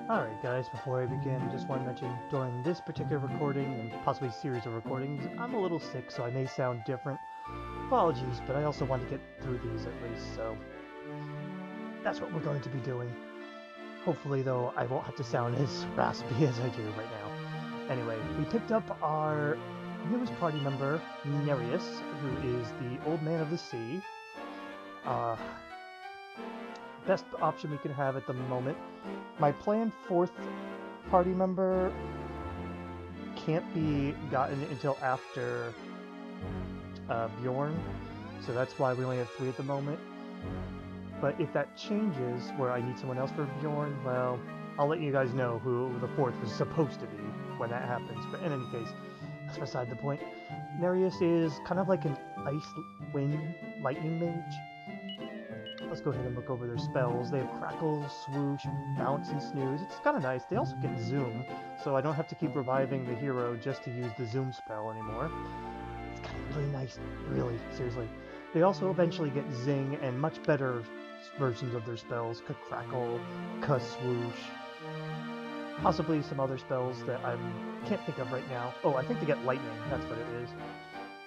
Alright guys, before I begin, I just want to mention during this particular recording, and possibly series of recordings, I'm a little sick, so I may sound different. Apologies, but I also want to get through these at least, so that's what we're going to be doing. Hopefully, though, I won't have to sound as raspy as I do right now. Anyway, we picked up our newest party member, Nereus, who is the Old Man of the Sea. Best option we can have at the moment. My planned fourth party member can't be gotten until after Bjorn, so that's why we only have 3 at the moment. But if that changes, where I need someone else for Bjorn, well, I'll let you guys know who the 4th was supposed to be when that happens. But in any case, that's beside the point. Nereus is kind of like an ice, wind, lightning mage. Let's go ahead and look over their spells. They have Crackle, Swoosh, Bounce, and Snooze. It's kind of nice. They also get Zoom, so I don't have to keep reviving the hero just to use the Zoom spell anymore. It's kind of really nice, really, seriously. They also eventually get Zing and much better versions of their spells. Crackle, Swoosh, possibly some other spells that I can't think of right now. Oh, I think they get Lightning, that's what it is.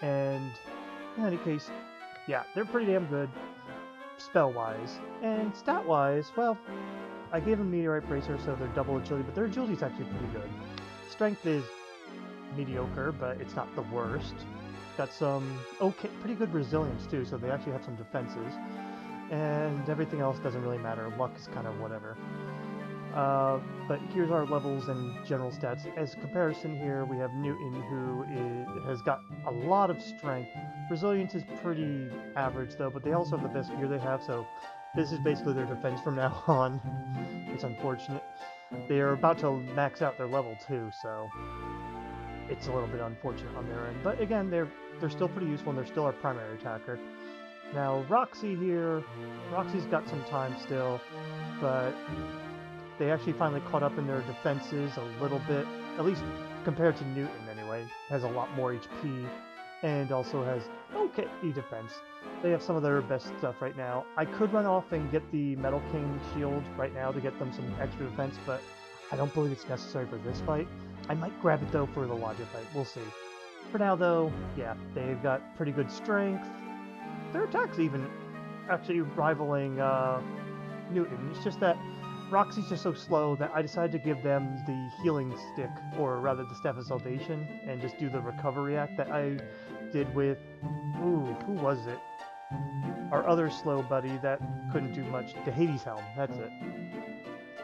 And in any case, yeah, they're pretty damn good spell-wise. And stat-wise, well, I gave them Meteorite Bracer, so they're double agility, but their agility is actually pretty good. Strength is mediocre, but it's not the worst. Got some pretty good resilience too, so they actually have some defenses. And everything else doesn't really matter. Luck is kind of whatever. But here's our levels and general stats. As comparison here, we have Newton, who has got a lot of strength. Resilience is pretty average, though, but they also have the best gear they have, so this is basically their defense from now on. It's unfortunate. They are about to max out their level, too, so it's a little bit unfortunate on their end. But again, they're still pretty useful, and they're still our primary attacker. Now, Roxy here, Roxy's got some time still, but they actually finally caught up in their defenses a little bit, at least compared to Newton anyway. Has a lot more HP, and also has okay defense. They have some of their best stuff right now. I could run off and get the Metal King shield right now to get them some extra defense, but I don't believe it's necessary for this fight. I might grab it though for the Ladja fight, we'll see. For now though, yeah, they've got pretty good strength. Their attack's even actually rivaling Newton. It's just that Roxy's just so slow that I decided to give them the healing stick, or rather the Staff of Salvation, and just do the recovery act that I did with, who was it? Our other slow buddy that couldn't do much, the Hades Helm, that's it.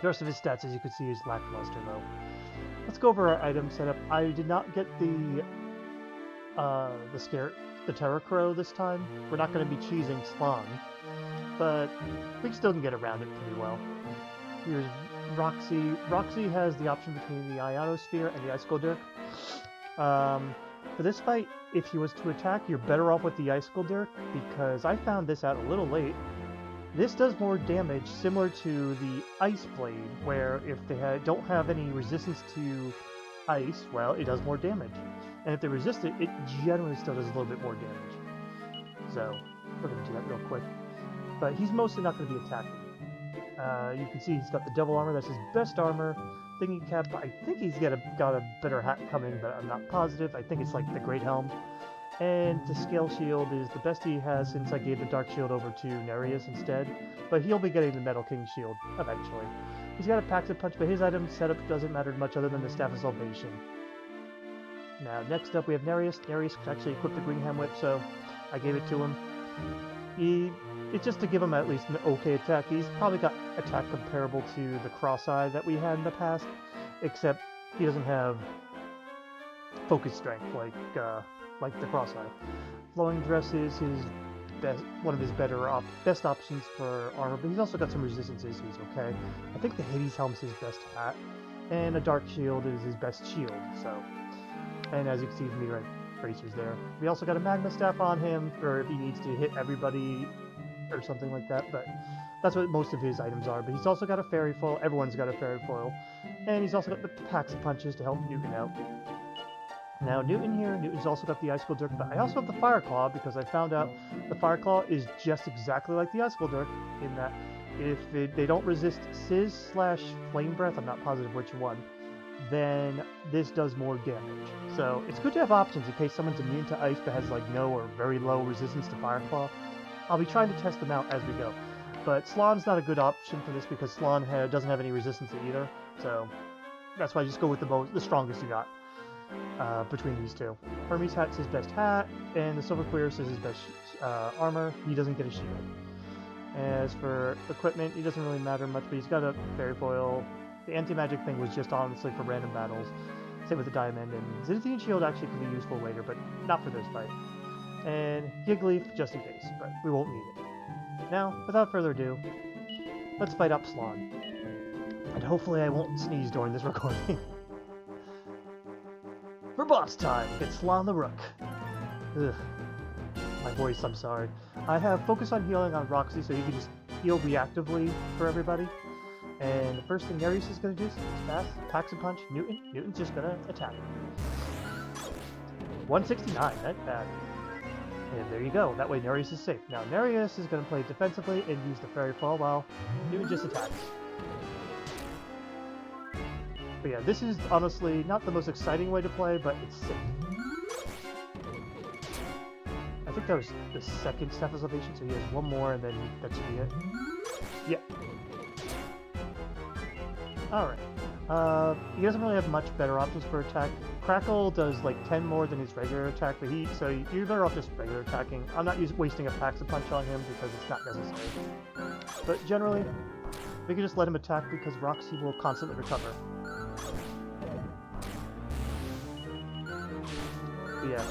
The rest of his stats, as you can see, is lackluster though. Let's go over our item setup. I did not get the Terror Crow this time. We're not going to be cheesing Slon, but we still can get around it pretty well. Here's Roxy. Roxy has the option between the Ionosphere and the Icicle Dirk. For this fight, if he was to attack, you're better off with the Icicle Dirk, because I found this out a little late. This does more damage, similar to the Ice Blade, where if they don't have any resistance to ice, well, it does more damage. And if they resist it, it generally still does a little bit more damage. So, we're going to do that real quick. But he's mostly not going to be attacking. You can see he's got the Devil Armor, that's his best armor. Thingy Cap, I think he's got a better hat coming, but I'm not positive. I think it's like the Great Helm. And the Scale Shield is the best he has since I gave the Dark Shield over to Nereus instead. But he'll be getting the Metal King Shield eventually. He's got a Pax of Punch, but his item setup doesn't matter much other than the Staff of Salvation. Now, next up we have Nereus. Nereus could actually equip the Green Hand Whip, so I gave it to him. It's just to give him at least an okay attack. He's probably got attack comparable to the Cross-Eye that we had in the past, except he doesn't have focus strength like the Cross-Eye. Flowing Dress is one of his best options for armor, but he's also got some resistances, so he's okay. I think the Hades Helm's his best hat, and a Dark Shield is his best shield, so. And as you can see, his Meteorite Bracer's there. We also got a Magma Staff on him, for if he needs to hit everybody or something like that, but that's what most of his items are. But he's also got a Fairy Foil, everyone's got a Fairy Foil, and he's also got the Pax of Punches to help Newton out. Now, Newton's also got the Icicle Dirk, but I also have the Fire Claw, because I found out the Fire Claw is just exactly like the Icicle Dirk, in that If they don't resist Sizz slash Flame Breath, I'm not positive which one, then this does more damage. So it's good to have options in case someone's immune to ice but has like no or very low resistance to Fire Claw. I'll be trying to test them out as we go. But Slon's not a good option for this because Slon doesn't have any resistance to either. So that's why I just go with the strongest you got between these two. Hermes Hat's his best hat, and the Silver Cuirass is his best armor. He doesn't get a shield. As for equipment, he doesn't really matter much, but he's got a Fairy Foil. The anti-magic thing was just honestly for random battles. Same with the Diamond, and Zenithian Shield actually can be useful later, but not for this fight. And Gigleaf, just in case, but we won't need it. Now, without further ado, let's fight up Slon. And hopefully I won't sneeze during this recording. For boss time, it's Slon the Rook. Ugh. My voice, I'm sorry. I have Focus on Healing on Roxy, so you can just heal reactively for everybody. And the first thing Nereus is going to do is fast, packs a punch, Newton. Newton's just going to attack. 169, not bad. And there you go, that way Nereus is safe. Now Nereus is going to play defensively and use the Fairy Fall while Newton just attacks. But yeah, this is honestly not the most exciting way to play, but it's safe. I think that was the second Staff of Salvation, so he has one more and then that should be it. Yep. Alright. He doesn't really have much better options for attack. Crackle does like 10 more than his regular attack, but so you're better off just regular attacking. I'm not wasting a Pax a Punch on him because it's not necessary. But generally, we can just let him attack because Roxy will constantly recover. But yeah,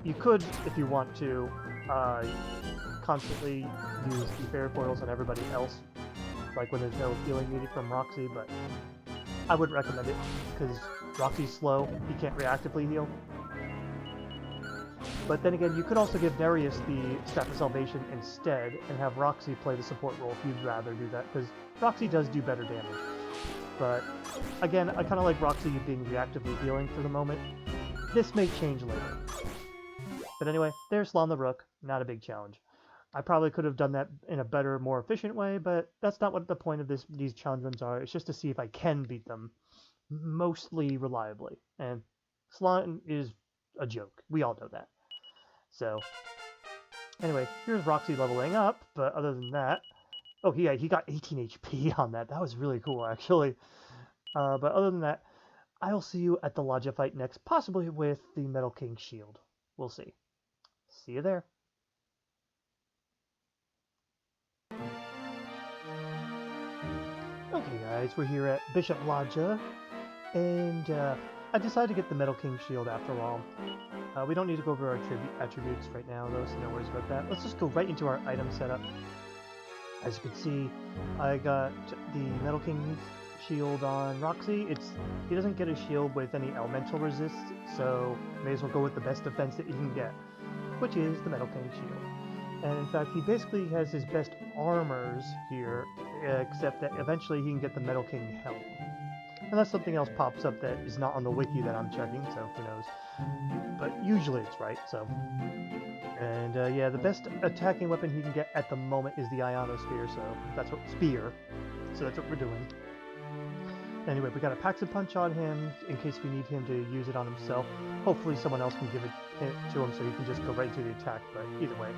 you could, if you want to, constantly use the Fairy Foils on everybody else, like when there's no healing needed from Roxy, but I wouldn't recommend it, because Roxy's slow, he can't reactively heal. But then again, you could also give Nereus the Staff of Salvation instead, and have Roxy play the support role if you'd rather do that, because Roxy does do better damage. But again, I kind of like Roxy being reactively healing for the moment. This may change later. But anyway, there's Slon the Rook, not a big challenge. I probably could have done that in a better, more efficient way, but that's not what the point of these challenge runs are. It's just to see if I can beat them mostly reliably. And Slon is a joke. We all know that. So, anyway, here's Roxy leveling up, but other than that... Oh, yeah, he got 18 HP on that. That was really cool, actually. But other than that, I'll see you at the Ladja fight next, possibly with the Metal King shield. We'll see. See you there. Okay guys, we're here at Bishop Ladja, and I decided to get the Metal King shield after all. We don't need to go over our attributes right now though, so no worries about that. Let's just go right into our item setup. As you can see, I got the Metal King shield on Roxy. He doesn't get a shield with any elemental resist, so may as well go with the best defense that you can get, which is the Metal King shield. And in fact, he basically has his best armors here, except that eventually he can get the Metal King helm. Unless something else pops up that is not on the wiki that I'm checking, so who knows. But usually it's right, so... And yeah, the best attacking weapon he can get at the moment is the Ionosphere, so that's what... So that's what we're doing. Anyway, we got a Pax a Punch on him, in case we need him to use it on himself. Hopefully someone else can give it to him so he can just go right to the attack, but either way.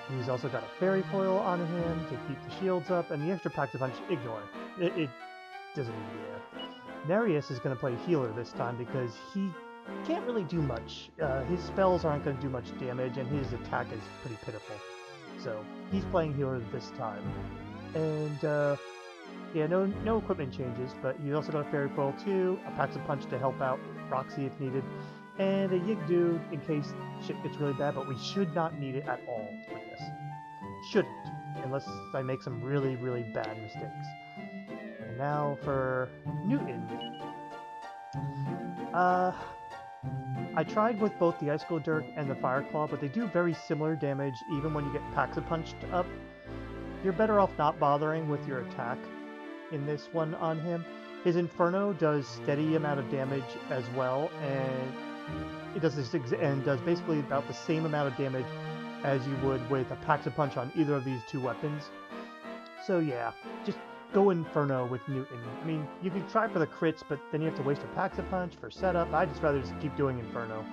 And he's also got a Fairy Foil on him to keep the shields up, and the extra Pax a Punch, ignore. It doesn't even be there. Nereus is going to play healer this time because he can't really do much. His spells aren't going to do much damage, and his attack is pretty pitiful. So, he's playing healer this time. And, yeah, no equipment changes, but he's also got a Fairy Foil too, a Pax a Punch to help out Roxy if needed, and a Yigdu in case shit gets really bad, but we should not need it at all for this. Shouldn't, unless I make some really, really bad mistakes. And now for Newton. I tried with both the Icicle Dirk and the Fire Claw, but they do very similar damage even when you get Pax a Punched up. You're better off not bothering with your attack in this one on him. His Inferno does steady amount of damage as well, and it does does basically about the same amount of damage as you would with a Pax a Punch on either of these two weapons. So yeah, just go Inferno with Newton. I mean, you could try for the crits, but then you have to waste a Pax-a-Punch for setup. I'd just rather just keep doing Inferno.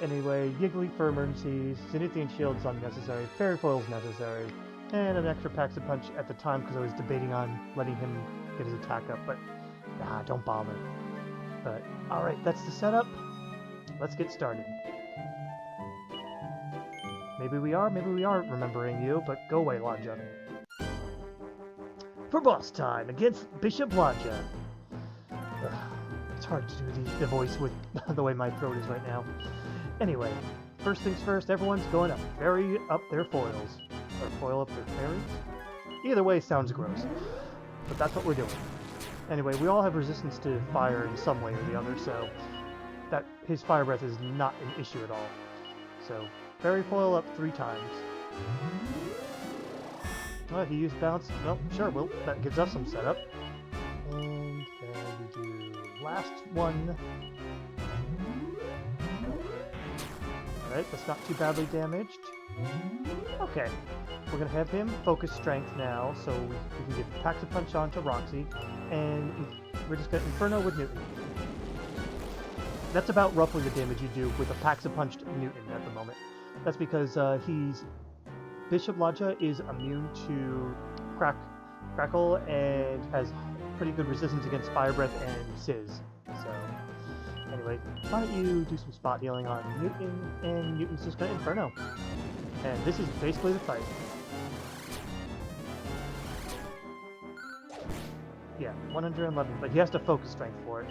Anyway, Yiggly for emergencies, Zenithian Shield's unnecessary, Fairy Foil's necessary, and an extra Pax-a-Punch at the time because I was debating on letting him get his attack up, but nah, don't bother. But, alright, that's the setup. Let's get started. Maybe we aren't remembering you, but go away, Ladja. For boss time against Bishop Ladja. It's hard to do the voice with the way my throat is right now. Anyway, first things first, everyone's going to ferry up their foils. Or foil up their fairies? Either way sounds gross. But that's what we're doing. Anyway, we all have resistance to fire in some way or the other, so that his fire breath is not an issue at all. So, fairy foil up 3 times. Oh, he used bounce. Well, sure, well, that gives us some setup. And then we do last one. Alright, that's not too badly damaged. Okay, we're going to have him focus strength now, so we can get Pax-a-Punch onto Roxy, and we're just going to Inferno with Newton. That's about roughly the damage you do with a Pax-a-Punched Newton at the moment. That's because Bishop Ladja is immune to Crackle and has pretty good resistance against Fire Breath and Sizz. So, anyway, why don't you do some spot healing on Newton, and Newton's just going to Inferno. And this is basically the fight. Yeah, 111, but he has to focus strength for it.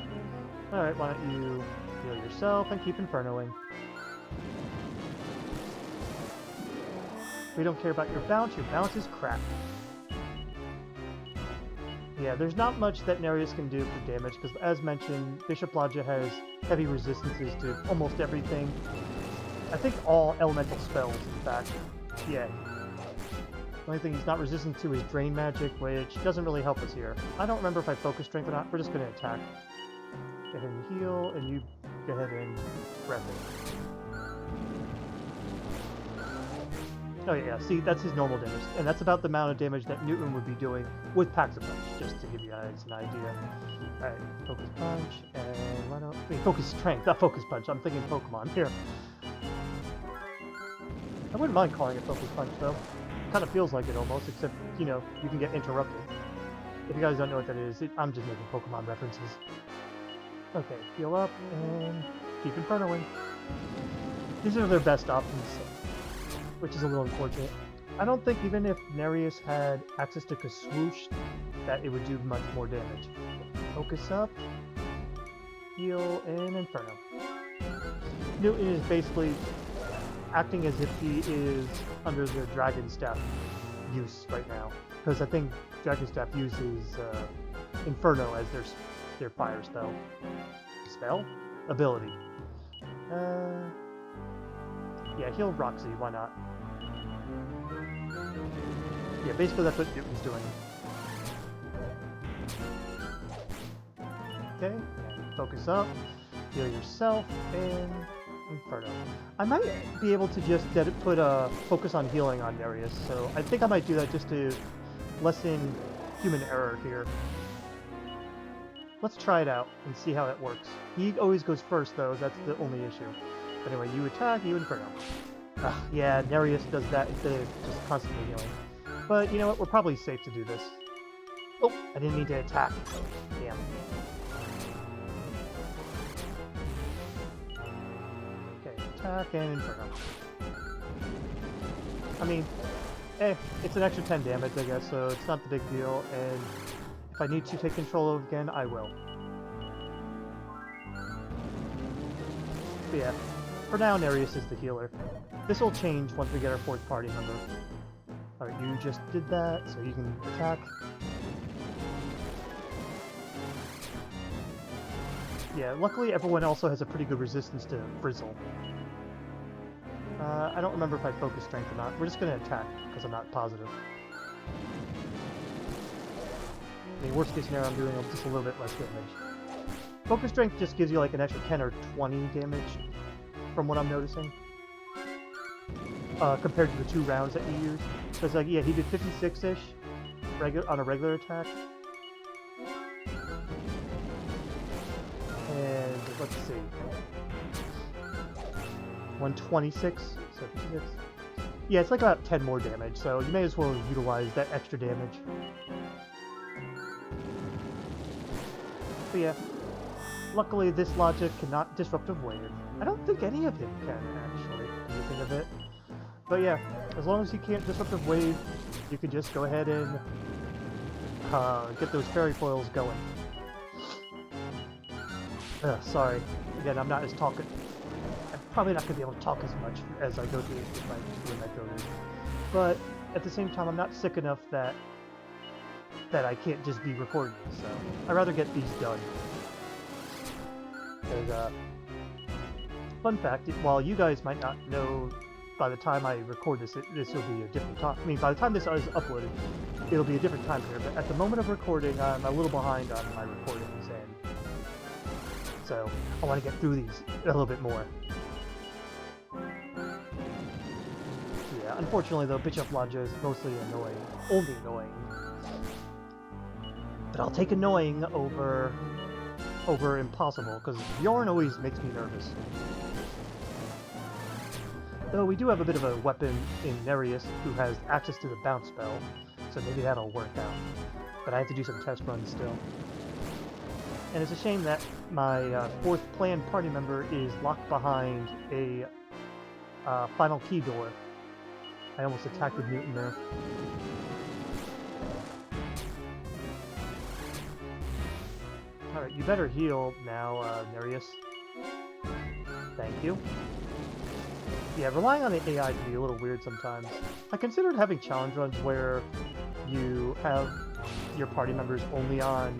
Alright, why don't you heal yourself and keep Infernoing. We don't care about your bounce is crap. Yeah, there's not much that Nereus can do for damage, because as mentioned, Bishop Ladja has heavy resistances to almost everything. I think all elemental spells, in fact. Yeah. The only thing he's not resistant to is Drain Magic, which doesn't really help us here. I don't remember if I focus strength or not, we're just going to attack. Go ahead and heal, and you go ahead and breath it. Oh yeah, see, that's his normal damage, and that's about the amount of damage that Newton would be doing with Pax-a-Punch, just to give you guys an idea. Alright, Focus Punch, and why don't... I mean, Focus Strength, not Focus Punch, I'm thinking Pokemon here. I wouldn't mind calling it Focus Punch, though. Kind of feels like it almost, except, you know, you can get interrupted. If you guys don't know what that is, I'm just making Pokemon references. Okay, heal up, and keep Infernoing. These are their best options, which is a little unfortunate. I don't think even if Nereus had access to Kaswoosh, that it would do much more damage. Focus up, heal, and Inferno. Newton is basically acting as if he is under the Dragon Staff use right now, because I think Dragon Staff uses Inferno as their fire spell. Ability. Yeah, heal Roxy, why not? Yeah, basically that's what Newton's doing. Okay, focus up, heal yourself, and Inferno. I might be able to just put a focus on healing on Nereus, so I think I might do that just to lessen human error here. Let's try it out and see how it works. He always goes first, though, that's the only issue. But anyway, you attack, you Inferno. Yeah, Nereus does that instead of just constantly healing. But you know what, we're probably safe to do this. Oh, I didn't mean to attack. Damn. Okay, attack and Inferno. I mean, it's an extra 10 damage, I guess, so it's not the big deal, and if I need to take control of it again, I will. But yeah, for now, Nereus is the healer. This will change once we get our 4th party member. Alright, you just did that, so you can attack. Yeah, luckily everyone also has a pretty good resistance to Frizzle. I don't remember if I focus strength or not. We're just going to attack, because I'm not positive. I mean, worst case scenario, I'm doing just a little bit less damage. Focus strength just gives you like an extra 10 or 20 damage, from what I'm noticing. compared to the 2 rounds that you used. So it's like, yeah, he did 56-ish on a regular attack. And let's see, 126, so 56. Yeah, it's like about 10 more damage, so you may as well utilize that extra damage. But yeah, luckily this Ladja cannot Disruptive Wave. I don't think any of him can, actually, come to think of it. But yeah, as long as he can't Disruptive Wave, you can just go ahead and get those fairy foils going. Sorry, again, I'm not as talking. I'm probably not going to be able to talk as much as I go through my building. But at the same time, I'm not sick enough that I can't just be recording, so I'd rather get these done. Because, fun fact, while you guys might not know, by the time I record this, this will be a different time. I mean, by the time this is uploaded, it'll be a different time period. But at the moment of recording, I'm a little behind on my recordings, and so I want to get through these a little bit more. Yeah, unfortunately though, Bitch Up Ladja is mostly annoying. Only annoying. But I'll take annoying over impossible, because Bjorn always makes me nervous. Though we do have a bit of a weapon in Nereus who has access to the bounce spell, so maybe that'll work out. But I have to do some test runs still. And it's a shame that my 4th planned party member is locked behind a final key door. I almost attacked with Newton there. Alright, you better heal now, Nereus. Thank you. Yeah, relying on the AI can be a little weird sometimes. I considered having challenge runs where you have your party members only on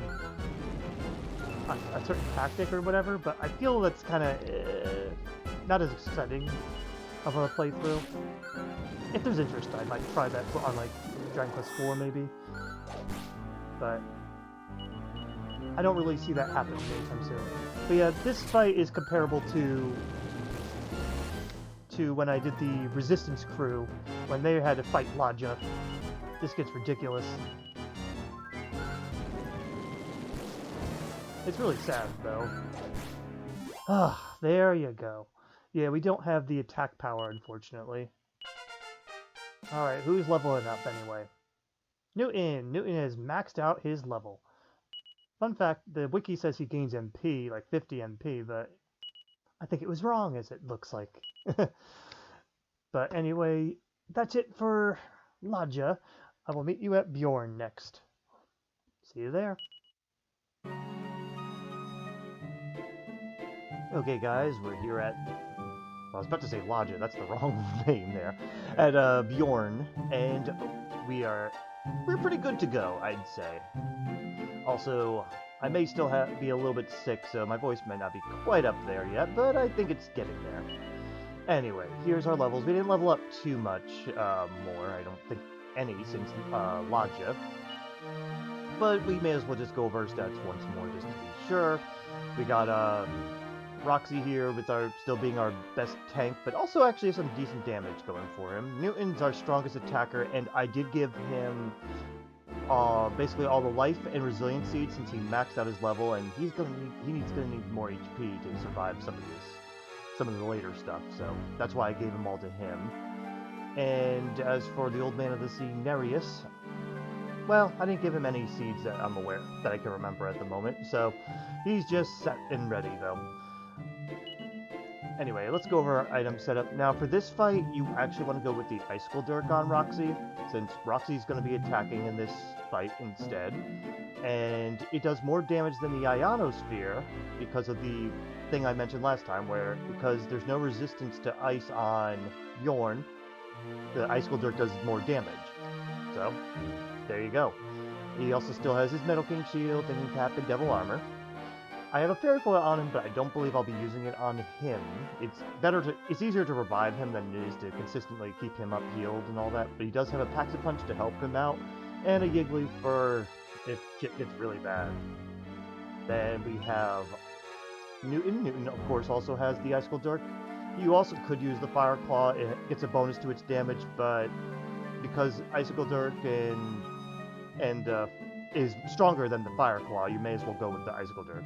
a certain tactic or whatever, but I feel that's kind of not as exciting of a playthrough. If there's interest, I might try that on like Dragon Quest IV maybe, but I don't really see that happening anytime soon. But yeah, this fight is comparable to when I did the Resistance crew, when they had to fight Ladja. This gets ridiculous. It's really sad, though. Ah, there you go. Yeah, we don't have the attack power, unfortunately. Alright, who's leveling up, anyway? Newton! Newton has maxed out his level. Fun fact, the wiki says he gains MP, like 50 MP, but I think it was wrong, as it looks like. But anyway, that's it for Ladja. I will meet you at Bjorn next. See you there. Okay guys, we're here at, well, I was about to say Ladja, that's the wrong name there, at Bjorn, and we're pretty good to go, I'd say. Also, I may still be a little bit sick, so my voice might not be quite up there yet, but I think it's getting there. Anyway, here's our levels. We didn't level up too much more, I don't think any, since Ladja. But we may as well just go over our stats once more, just to be sure. We got Roxy here with still being our best tank, but also actually some decent damage going for him. Newton's our strongest attacker, and I did give him basically all the life and resilience seeds since he maxed out his level, and he's gonna need more HP to survive some of the later stuff, so that's why I gave them all to him. And as for the Old Man of the Sea, Nereus, well, I didn't give him any seeds that I'm aware that I can remember at the moment, so he's just set and ready though. Anyway, let's go over our item setup. Now for this fight, you actually want to go with the Icicle Dirk on Roxy, since Roxy's going to be attacking in this fight instead. And it does more damage than the Ionosphere because of the thing I mentioned last time, where because there's no resistance to ice on Bjorn, the Icicle Dirk does more damage. So, there you go. He also still has his Metal King Shield, Thinking Cap, and Devil Armor. I have a Fairy Foil on him, but I don't believe I'll be using it on him. It's easier to revive him than it is to consistently keep him up healed and all that, but he does have a Pax-a-Punch to help him out, and a Yiggly for if shit gets really bad. Then we have Newton. Newton, of course, also has the Icicle Dirk. You also could use the Fire Claw. It gets a bonus to its damage, but because Icicle Dirk is stronger than the Fire Claw, you may as well go with the Icicle Dirk.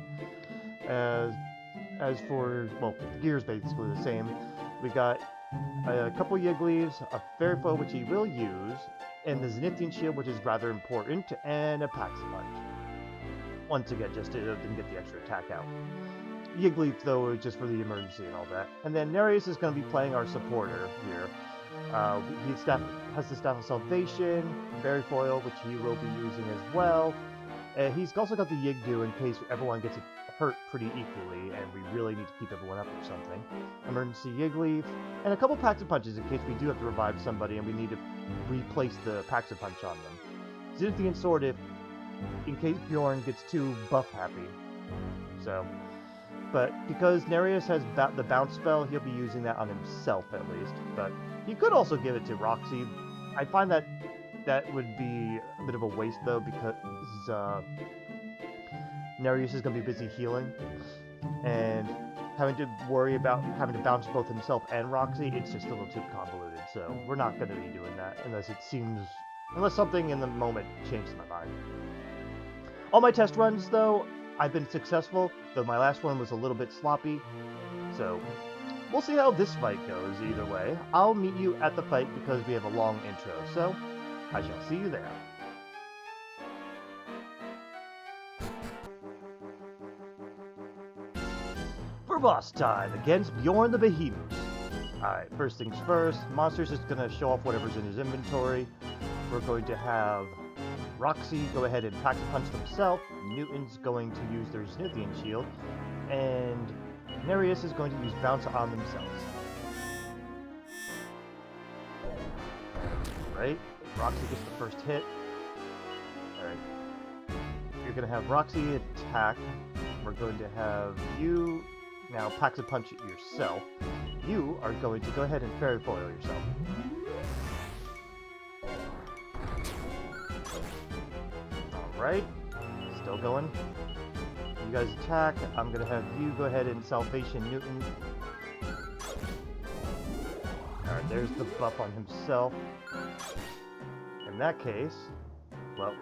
As for, well, gear's basically the same. We got a couple Yiggleaves, a Fairy Foil, which he will use, and the Zenithian Shield, which is rather important, and a Pax Punch. Once again, just to get the extra attack out. Yiggleaf, though, is just for the emergency and all that. And then Nereus is going to be playing our supporter here. He has the Staff of Salvation, Fairy Foil, which he will be using as well. He's also got the Yigdu in case everyone gets hurt pretty equally, and we really need to keep everyone up or something. Emergency Yiggleaf, and a couple Packs of Punches in case we do have to revive somebody and we need to replace the Packs of Punch on them. Zenithian Sword in case Bjorn gets too buff happy. So, but because Nereus has the bounce spell, he'll be using that on himself at least. But he could also give it to Roxy. I find that would be a bit of a waste though, because Nereus is going to be busy healing, and having to worry about having to bounce both himself and Roxy, it's just a little too convoluted. So we're not going to be doing that unless something in the moment changes my mind. All my test runs, though, I've been successful, though my last one was a little bit sloppy. So we'll see how this fight goes either way. I'll meet you at the fight because we have a long intro, so I shall see you there. For boss time against Bjorn the Behemoth. Alright, first things first, Monster's just going to show off whatever's in his inventory. We're going to have Roxy go ahead and Pack a Punch themselves, Newton's going to use their Zenithian Shield, and Nereus is going to use Bounce on themselves. Right, Roxy gets the first hit. Alright, you're going to have Roxy attack. We're going to have you now Pack a Punch it yourself. You are going to go ahead and Fairy Foil yourself. Alright, still going. You guys attack. I'm going to have you go ahead and Salvation Newton. Alright, there's the buff on himself. In that case, well,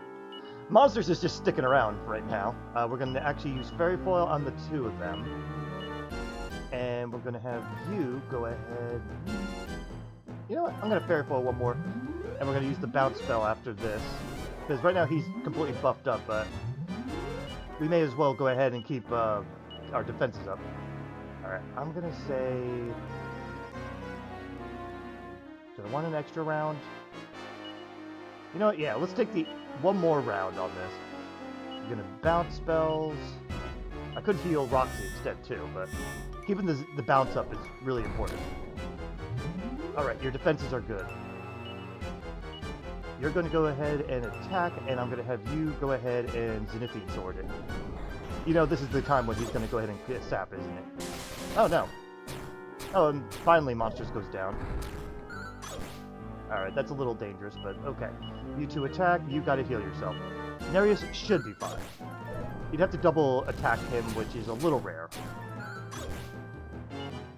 Monsters is just sticking around right now. We're going to actually use Fairy Foil on the two of them. And we're going to have you go ahead... You know what? I'm going to Fairy Foil one more. And we're going to use the Bounce spell after this. Because right now he's completely buffed up, but we may as well go ahead and keep our defenses up. Alright, I'm going to say... Do I want an extra round? You know what? Yeah, let's take one more round on this. I'm going to bounce spells. I could heal Roxy instead too, but keeping the bounce up is really important. Alright, your defenses are good. You're going to go ahead and attack, and I'm going to have you go ahead and Zenithian Sword it. You know, this is the time when he's going to go ahead and get sap, isn't it? Oh, no. Oh, and finally Monsters goes down. Alright, that's a little dangerous, but okay. You two attack, you gotta heal yourself. Nereus should be fine. You'd have to double attack him, which is a little rare.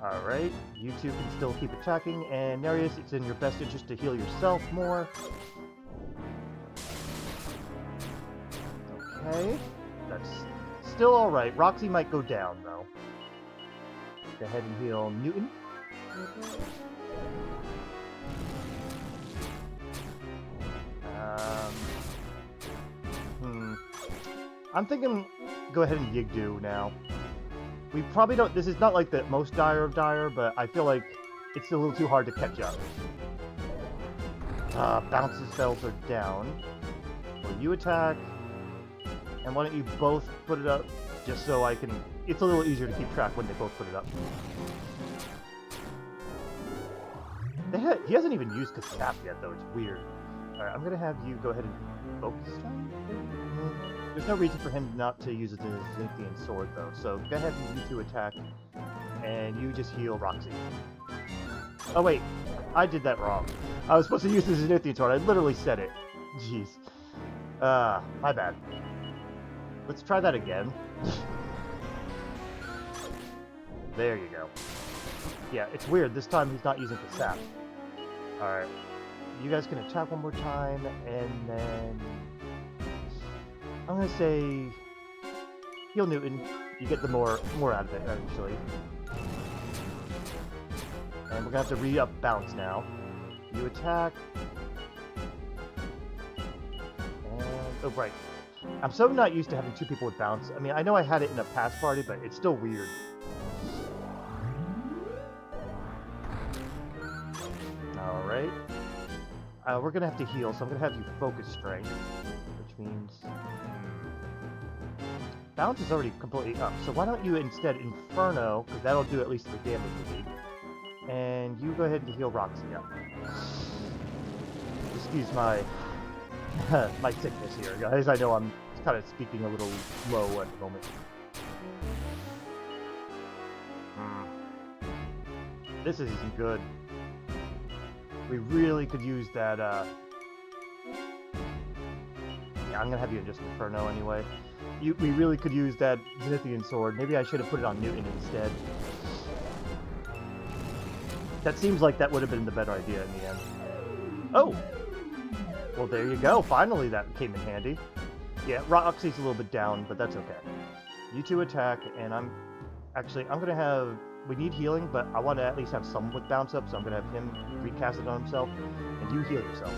Alright, you two can still keep attacking, and Nereus, it's in your best interest to heal yourself more. Okay, that's still alright. Roxy might go down, though. Go ahead and heal Newton. I'm thinking go ahead and Yigdu now. We probably don't... This is not like the most dire of dire, but I feel like it's a little too hard to catch up. Bounces spells are down. Well, you attack. And why don't you both put it up, just so I can... It's a little easier to keep track when they both put it up. He hasn't even used Kasap yet, though. It's weird. Alright, I'm gonna have you go ahead and focus strike? There's no reason for him not to use it as a Zenithian Sword, though. So go ahead and you two attack, and you just heal Roxy. Oh wait, I did that wrong. I was supposed to use the Zenithian Sword. I literally said it. Jeez. My bad. Let's try that again. There you go. Yeah, it's weird. This time he's not using the sap. Alright. You guys can attack one more time, and then... I'm gonna say... Heal Newton. You get the more out of it, eventually. And we're gonna have to re-up bounce now. You attack. And... oh, right. I'm so not used to having two people with bounce. I mean, I know I had it in a past party, but it's still weird. Alright. We're gonna have to heal, so I'm gonna have you focus strength, which means... bounce is already completely up, so why don't you instead Inferno, because that'll do at least the damage we need. And you go ahead and heal Roxy up. Excuse my... my sickness here, guys. I know I'm kind of speaking a little low at the moment. This isn't good. We really could use that, yeah, I'm gonna have you in just Inferno anyway. We really could use that Zenithian sword. Maybe I should have put it on Newton instead. That seems like that would have been the better idea in the end. Oh! Well, there you go. Finally that came in handy. Yeah, Roxy's a little bit down, but that's okay. You two attack, and I'm gonna have... we need healing, but I want to at least have some with bounce up, so I'm gonna have him recast it on himself, and you heal yourself.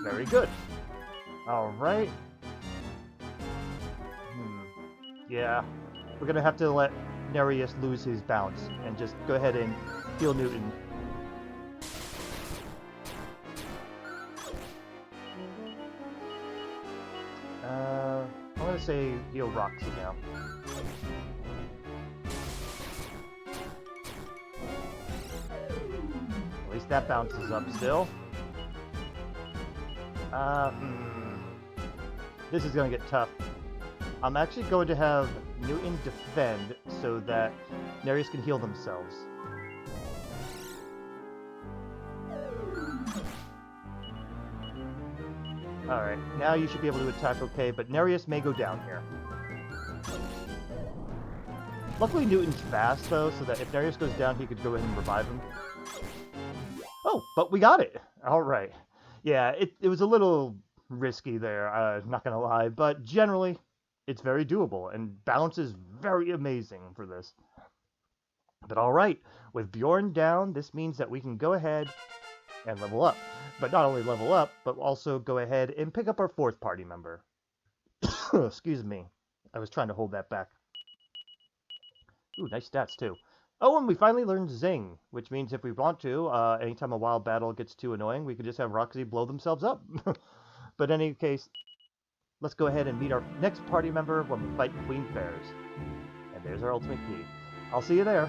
Very good. Alright. Yeah. We're gonna have to let Nereus lose his bounce, and just go ahead and heal Newton. I'm gonna say heal Roxy now. At least that bounces up still. This is gonna get tough. I'm actually going to have Newton defend so that Nereus can heal themselves. Alright, now you should be able to attack okay, but Nereus may go down here. Luckily Newton's fast, though, so that if Nereus goes down, he could go ahead and revive him. Oh, but we got it! Alright. Yeah, it was a little risky there, not gonna lie, but generally, it's very doable, and bounce is very amazing for this. But alright, with Bjorn down, this means that we can go ahead and level up. But not only level up, but also go ahead and pick up our fourth party member. Excuse me. I was trying to hold that back. Ooh, nice stats too. Oh, and we finally learned Zing, which means if we want to, anytime a wild battle gets too annoying, we could just have Roxy blow themselves up. But in any case, let's go ahead and meet our next party member when we fight Queen Bears. And there's our ultimate key. I'll see you there.